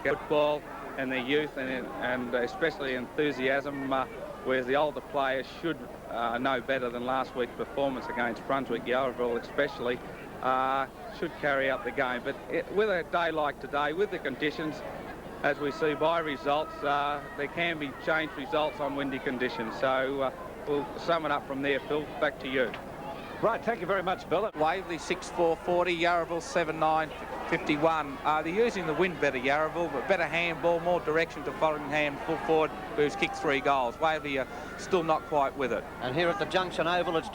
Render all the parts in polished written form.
football and their youth and especially enthusiasm, whereas the older players should know better than last week's performance against Brunswick, Yarraville especially, should carry out the game. But with a day like today, with the conditions, as we see by results, there can be changed results on windy conditions. So we'll sum it up from there, Phil. Back to you. Right, thank you very much, Bill. Waverley 6-4-40, Yarraville 7-9-51. They're using the wind better, Yarraville, but better handball, more direction to Followingham, full forward, who's kicked 3 goals. Waverley are still not quite with it. And here at the Junction Oval, it's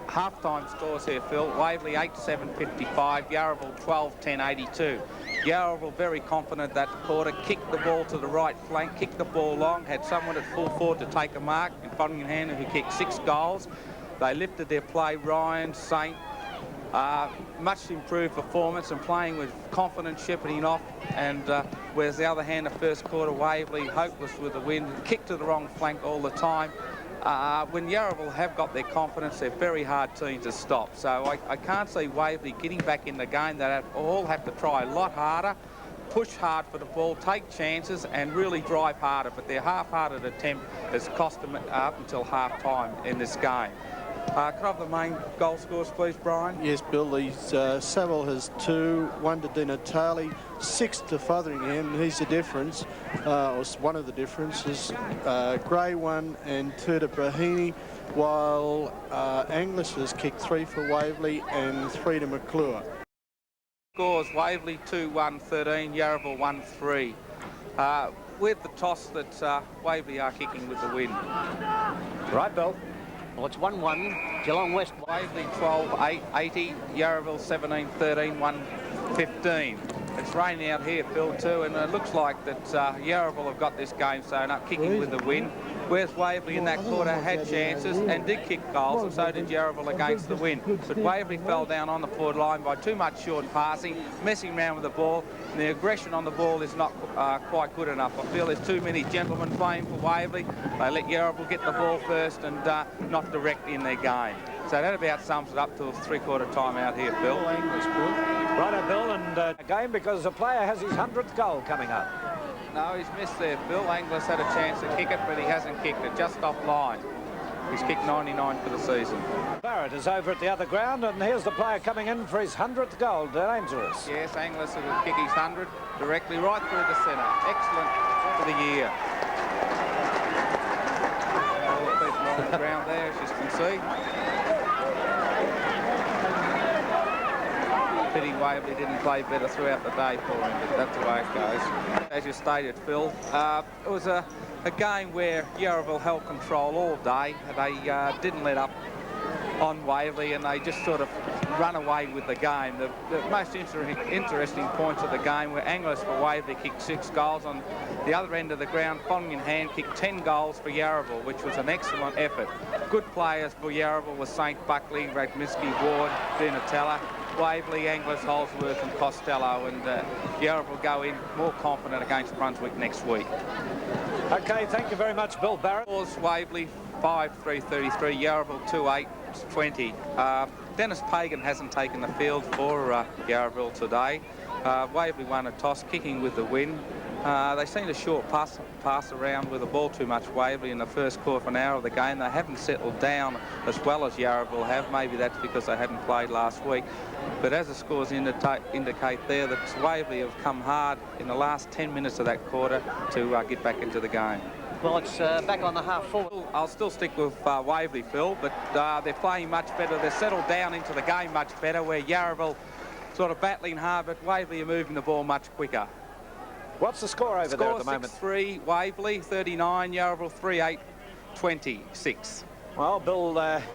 half-time scores here, Phil. Waverley 8-7-55, Yarraville 12-10-82. Yarraville very confident that quarter, kicked the ball to the right flank, kicked the ball long, had someone at full forward to take a mark in Followingham, who kicked 6 goals. They lifted their play, Ryan, Saint, much improved performance and playing with confidence, shepherding off, and whereas the other hand, the first quarter, Waverley hopeless with the wind, kicked to the wrong flank all the time. When Yarraville have got their confidence, they're a very hard team to stop. So I can't see Waverley getting back in the game. They all have to try a lot harder, push hard for the ball, take chances and really drive harder. But their half-hearted attempt has cost them up until half-time in this game. Could I have the main goal scores, please, Brian? Yes, Bill. Saville has 2, 1 to Di Natale, 6 to Fotheringham. He's the difference, or one of the differences. Gray 1 and 2 to Brahini, while Anglis has kicked 3 for Waverley and 3 to McClure. Scores: Waverley 2-1-13, Yarraville 1-3. With the toss that Waverley are kicking with the wind. Right, Bill. Well, it's 1-1, Geelong West. Waverley 12-8-80, Yarraville 17-13, 1-15. It's raining out here, Phil, too, and it looks like that Yarraville have got this game sewn up, kicking with the wind. Whereas Waverley in that quarter had chances and did kick goals, and so did Yarraville against the wind. But Waverley fell down on the forward line by too much short passing, messing around with the ball, and the aggression on the ball is not quite good enough. I feel there's too many gentlemen playing for Waverley. They let Yarraville get the ball first and not direct in their game. So that about sums it up to a 3/4 time out here, Phil. Right, Bill, and a game because a player has his 100th goal coming up. No, he's missed there, Phil. Anglis had a chance to kick it, but he hasn't kicked it, just off line. He's kicked 99 for the season. Barrett is over at the other ground, and here's the player coming in for his 100th goal. Dangerous. Yes, Anglis will kick his 100 directly right through the centre. Excellent for the year. All the people on the ground there, as you can see. Pity Waverley didn't play better throughout the day for him, but that's the way it goes. As you stated, Phil, it was a game where Yarraville held control all day. They didn't let up on Waverley, and they just sort of run away with the game. The most interesting points of the game were Anglis for Waverley kicked 6 goals. On the other end of the ground, Followingham kicked 10 goals for Yarraville, which was an excellent effort. Good players for Yarraville were St. Buckley, Radmiski, Ward, Di Natale. Waverley, Anglis, Holsworth and Costello, and Yarraville go in more confident against Brunswick next week. OK, thank you very much, Bill Barrett. Scores: Waverley 5-3-33, Yarraville 2-8-20. Dennis Pagan hasn't taken the field for Yarraville today. Waverley won a toss, kicking with the wind. They seemed a short pass around with the ball too much, Waverley, in the first quarter of an hour of the game. They haven't settled down as well as Yarraville have. Maybe that's because they hadn't played last week. But as the scores indicate there, that Waverley have come hard in the last 10 minutes of that quarter to get back into the game. Well, it's back on the half forward. I'll still stick with Waverley, Phil, but they're playing much better. They're settled down into the game much better, where Yarraville sort of battling hard, but Waverley are moving the ball much quicker. What's the score over there at the moment? 6-3, Waverley 39, Yarraville 38-26. Well, Bill